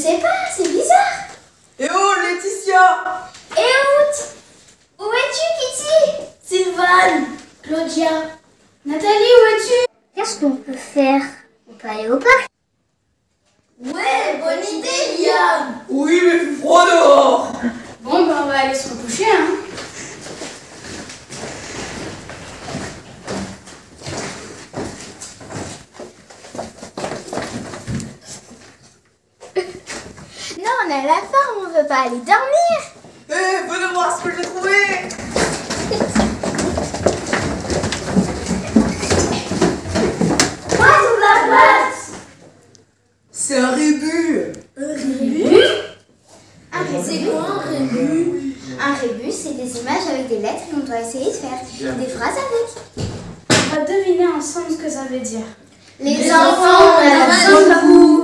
sais pas, c'est bizarre. Eh oh, Laetitia! Où es-tu, Kitty? Sylvane, Claudia, Nathalie, où es-tu? Qu'est-ce qu'on peut faire? On peut aller au parc? Ouais, bonne idée, Liam. Oui, mais il fait froid dehors! Bon, ben on va aller se recoucher, hein. Non, on a la forme, on veut pas aller dormir. Eh, venez voir ce que j'ai trouvé! Quoi, sous la boîte? C'est un rébus! Un rébus? C'est quoi un rébus? Un rébus, c'est des images avec des lettres et on doit essayer de faire des phrases avec. On va deviner ensemble ce que ça veut dire. Les enfants, on a besoin de vous.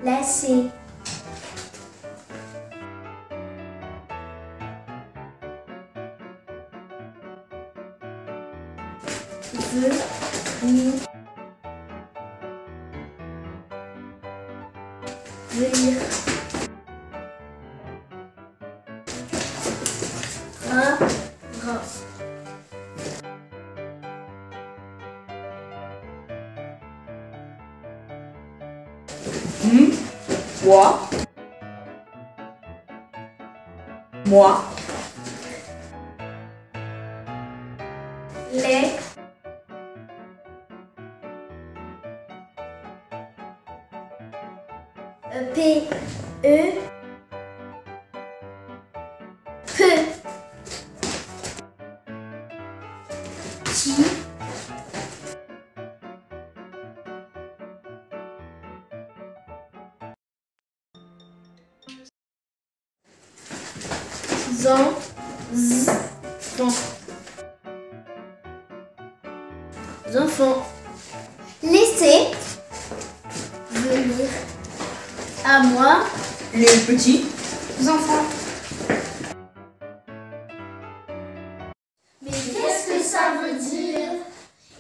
Laisser. Venir. Moi. Les. P. E. Peu. Qui. Enfants. Laissez venir à moi Les petits. enfants. Mais qu'est-ce que ça veut dire?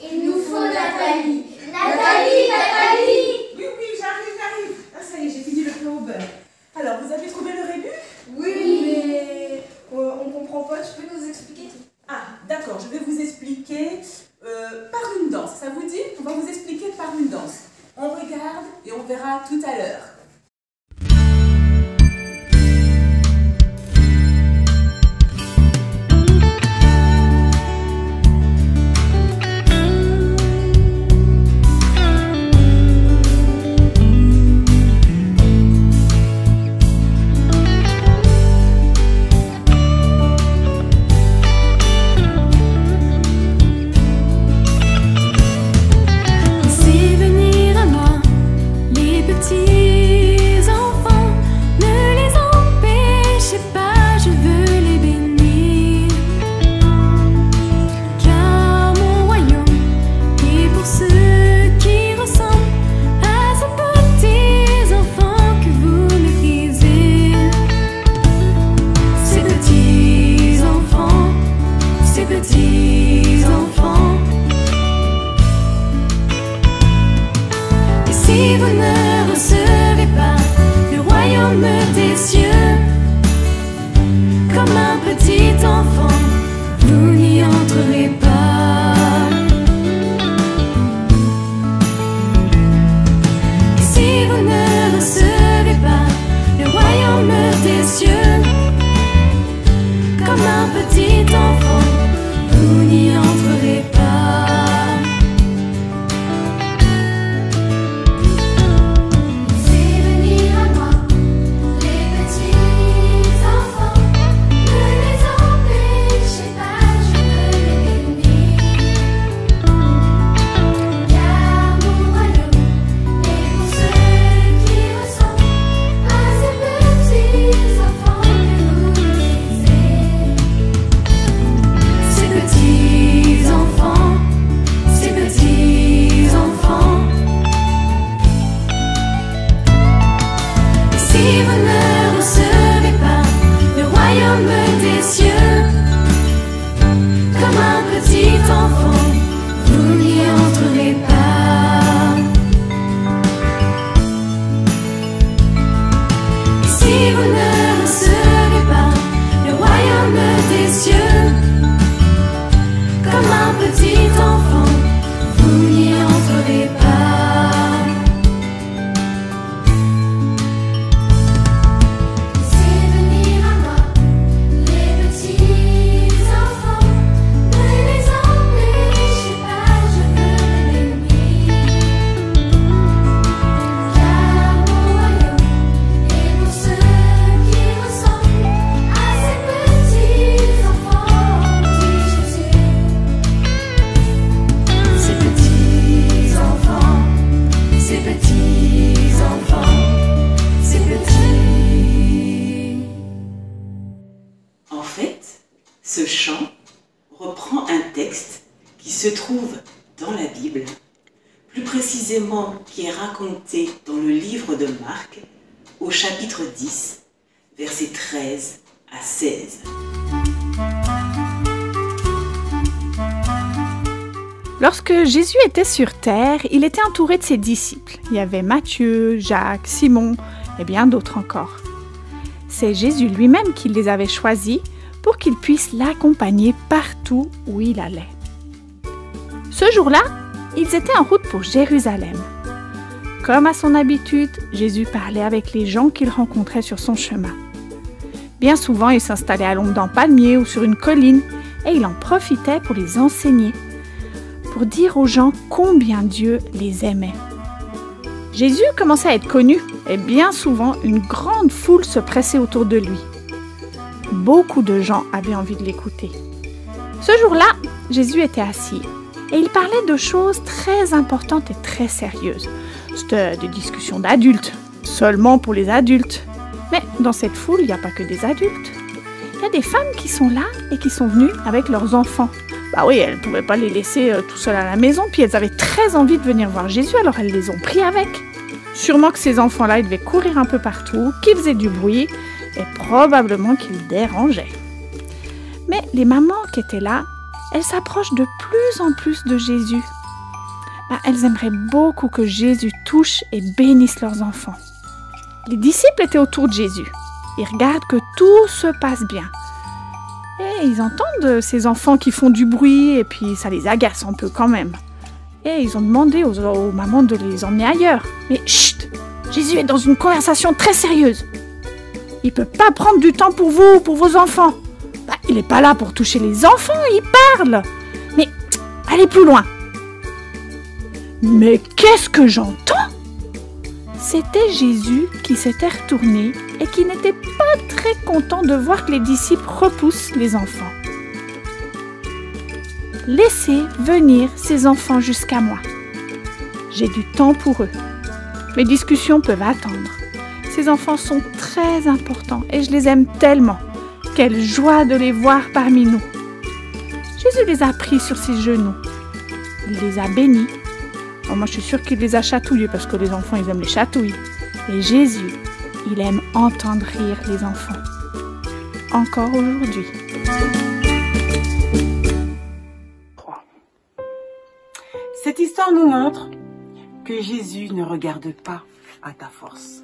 Il nous faut Nathalie. Nathalie, Nathalie. Oui, j'arrive. Ah, ça y est, j'ai fini le pain au beurre. Alors, vous avez trouvé le rébus? Oui, mais on comprend pas. Tu peux nous expliquer? Ah, d'accord, je vais vous expliquer par une danse. Ça vous dit? On va vous expliquer par une danse. On regarde et on verra tout à l'heure. Ce chant reprend un texte qui se trouve dans la Bible, plus précisément qui est raconté dans le livre de Marc, au chapitre 10, versets 13 à 16. Lorsque Jésus était sur terre, il était entouré de ses disciples. Il y avait Matthieu, Jacques, Simon et bien d'autres encore. C'est Jésus lui-même qui les avait choisis pour qu'ils puissent l'accompagner partout où il allait. Ce jour-là, ils étaient en route pour Jérusalem. Comme à son habitude, Jésus parlait avec les gens qu'il rencontrait sur son chemin. Bien souvent, il s'installait à l'ombre d'un palmier ou sur une colline et il en profitait pour les enseigner, pour dire aux gens combien Dieu les aimait. Jésus commençait à être connu et bien souvent une grande foule se pressait autour de lui. Beaucoup de gens avaient envie de l'écouter. Ce jour-là, Jésus était assis et il parlait de choses très importantes et très sérieuses. C'était des discussions d'adultes, seulement pour les adultes. Mais dans cette foule, il n'y a pas que des adultes. Il y a des femmes qui sont là et qui sont venues avec leurs enfants. Bah oui, elles ne pouvaient pas les laisser tout seules à la maison, puis elles avaient très envie de venir voir Jésus, alors elles les ont pris avec. Sûrement que ces enfants-là, ils devaient courir un peu partout, qu'ils faisaient du bruit, et probablement qu'ils dérangeaient. Mais les mamans qui étaient là, elles s'approchent de plus en plus de Jésus. Elles aimeraient beaucoup que Jésus touche et bénisse leurs enfants. Les disciples étaient autour de Jésus. Ils regardent que tout se passe bien. Et ils entendent ces enfants qui font du bruit et puis ça les agace un peu quand même. Et ils ont demandé aux mamans de les emmener ailleurs. Mais chut! Jésus est dans une conversation très sérieuse. Il ne peut pas prendre du temps pour vous ou pour vos enfants. Il n'est pas là pour toucher les enfants, il parle. Mais allez plus loin. Mais qu'est-ce que j'entends? C'était Jésus qui s'était retourné et qui n'était pas très content de voir que les disciples repoussent les enfants. Laissez venir ces enfants jusqu'à moi. J'ai du temps pour eux. Mes discussions peuvent attendre. Ces enfants sont très importants et je les aime tellement. Quelle joie de les voir parmi nous. Jésus les a pris sur ses genoux. Il les a bénis. Moi, je suis sûre qu'il les a chatouillés parce que les enfants, ils aiment les chatouilles. Et Jésus, il aime entendre rire les enfants. Encore aujourd'hui. Cette histoire nous montre que Jésus ne regarde pas à ta force.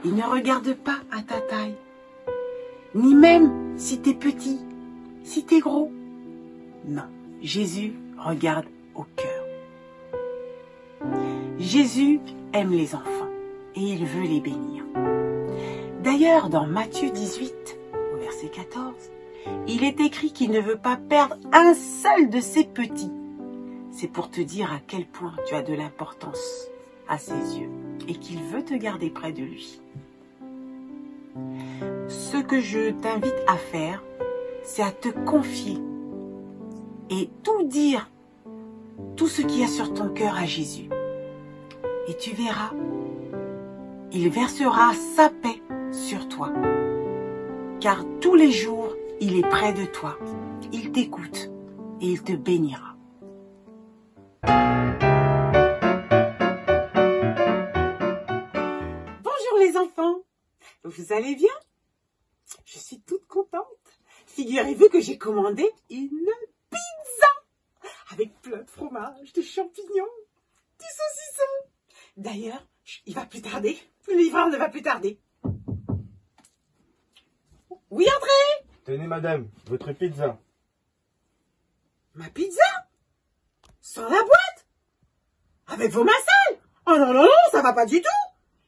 Il ne regarde pas à ta taille. Ni même si t'es petit, si t'es gros. Non, Jésus regarde au cœur. Jésus aime les enfants et il veut les bénir. D'ailleurs, dans Matthieu 18, au verset 14, il est écrit qu'il ne veut pas perdre un seul de ses petits. C'est pour te dire à quel point tu as de l'importance à ses yeux et qu'il veut te garder près de lui. Ce que je t'invite à faire, c'est à te confier et tout dire, tout ce qu'il y a sur ton cœur à Jésus. Et tu verras, il versera sa paix sur toi. Car tous les jours, il est près de toi. Il t'écoute et il te bénira. Bonjour les enfants, vous allez bien? Je suis toute contente. Figurez-vous que j'ai commandé une pizza avec plein de fromage, de champignons, du saucisson. D'ailleurs, il va plus tarder. Le livreur ne va plus tarder. Oui, André? Tenez, madame, votre pizza. Ma pizza? Sans la boîte? Avec vos mains sales? Oh non, non, non, ça va pas du tout.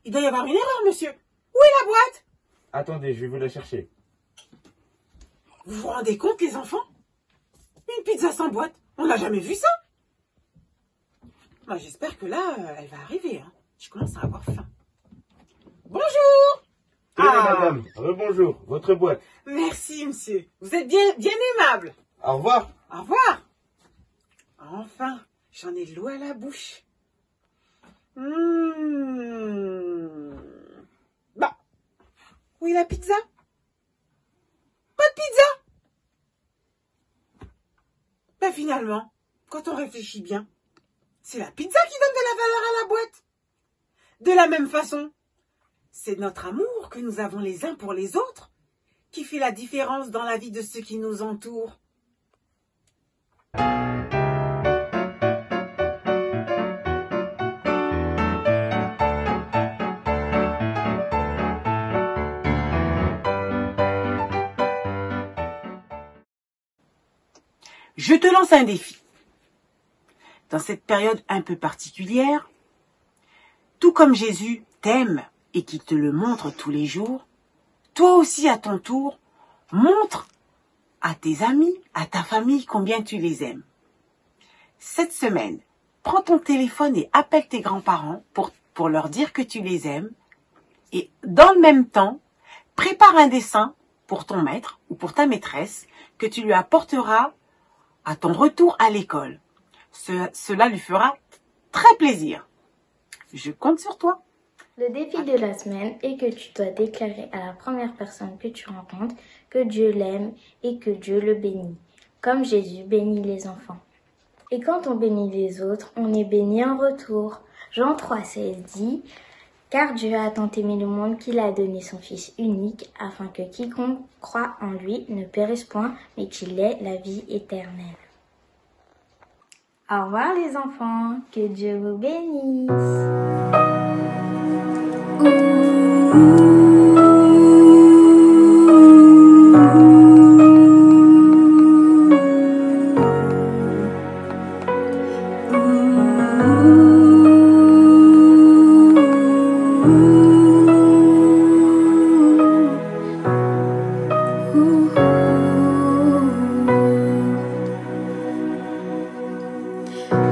Il doit y avoir une erreur, monsieur. Où est la boîte? Attendez, je vais vous la chercher. Vous vous rendez compte, les enfants? Une pizza sans boîte? On n'a jamais vu ça. Moi, j'espère que là, elle va arriver. Hein. Je commence à avoir faim. Bonjour! Tenez, madame, rebonjour, votre boîte. Merci, monsieur. Vous êtes bien aimable. Au revoir. Au revoir. Enfin, j'en ai de l'eau à la bouche. Bah, où est la pizza? Pas de pizza? Ben finalement, quand on réfléchit bien, c'est la pizza qui donne de la valeur à la boîte. De la même façon, c'est notre amour que nous avons les uns pour les autres qui fait la différence dans la vie de ceux qui nous entourent. Je te lance un défi. Dans cette période un peu particulière, tout comme Jésus t'aime et qui te le montre tous les jours, toi aussi à ton tour, montre à tes amis, à ta famille combien tu les aimes. Cette semaine, prends ton téléphone et appelle tes grands-parents pour leur dire que tu les aimes et dans le même temps, prépare un dessin pour ton maître ou pour ta maîtresse que tu lui apporteras à ton retour à l'école. Cela lui fera très plaisir. Je compte sur toi. Le défi de la semaine est que tu dois déclarer à la première personne que tu rencontres que Dieu l'aime et que Dieu le bénit, comme Jésus bénit les enfants. Et quand on bénit les autres, on est béni en retour. Jean 3,16 dit « Car Dieu a tant aimé le monde qu'il a donné son Fils unique, afin que quiconque croit en lui ne périsse point, mais qu'il ait la vie éternelle. » Au revoir les enfants, que Dieu vous bénisse.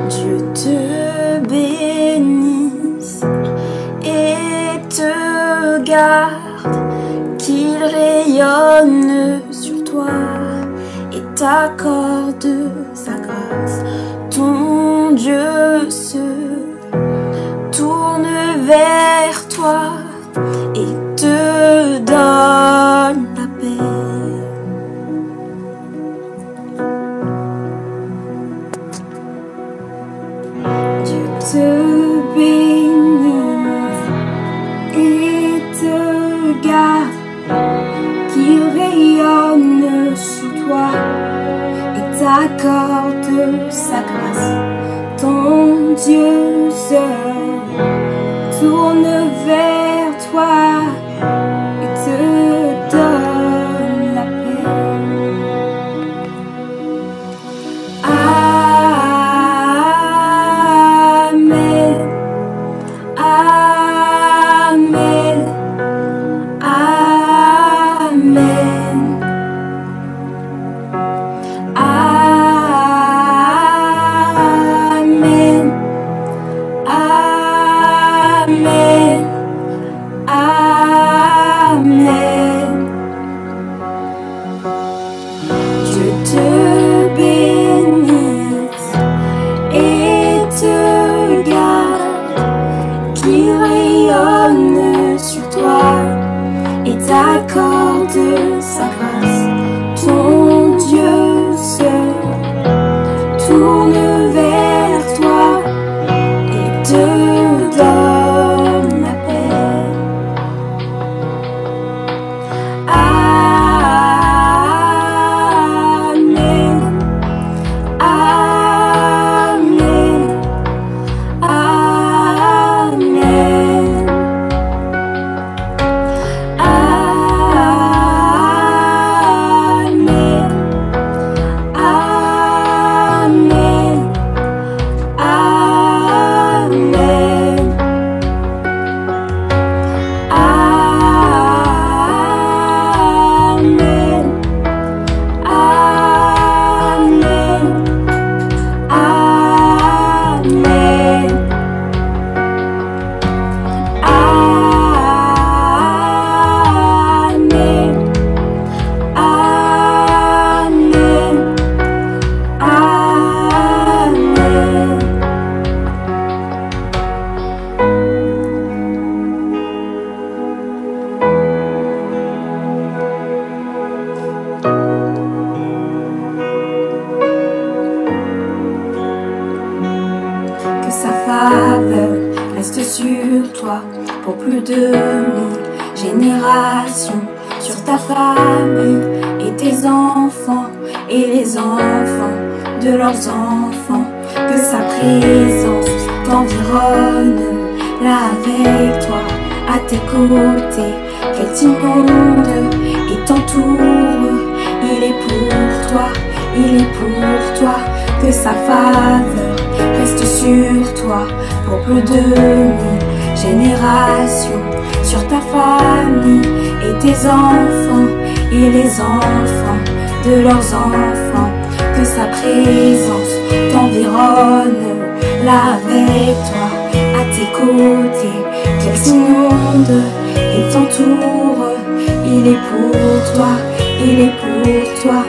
Dieu te bénisse et te garde, qu'il rayonne sur toi et t'accorde sa grâce. Ton Dieu se tourne vers toi et te donne la paix. Te bénisse et te garde, qu'il rayonne sur toi et t'accorde sa grâce. Ton Dieu se tourne vers toi et te donne la paix. T'accorde sa grâce. Ton Dieu se tourne vers toi et te donne la paix. Amen. Amen. Amen. Amen. pour plus de 1000 générations, sur ta famille et tes enfants et les enfants de leurs enfants. Que sa présence t'environne, là avec toi, à tes côtés, qu'elle t'inonde et t'entoure. Il est pour toi, il est pour toi, que sa faveur reste sur toi pour plus de 1000 générations, sur ta famille et tes enfants et les enfants de leurs enfants. Que sa présence t'environne, là avec toi, à tes côtés, qu'elle s'inonde et t'entoure. Il est pour toi, il est pour toi.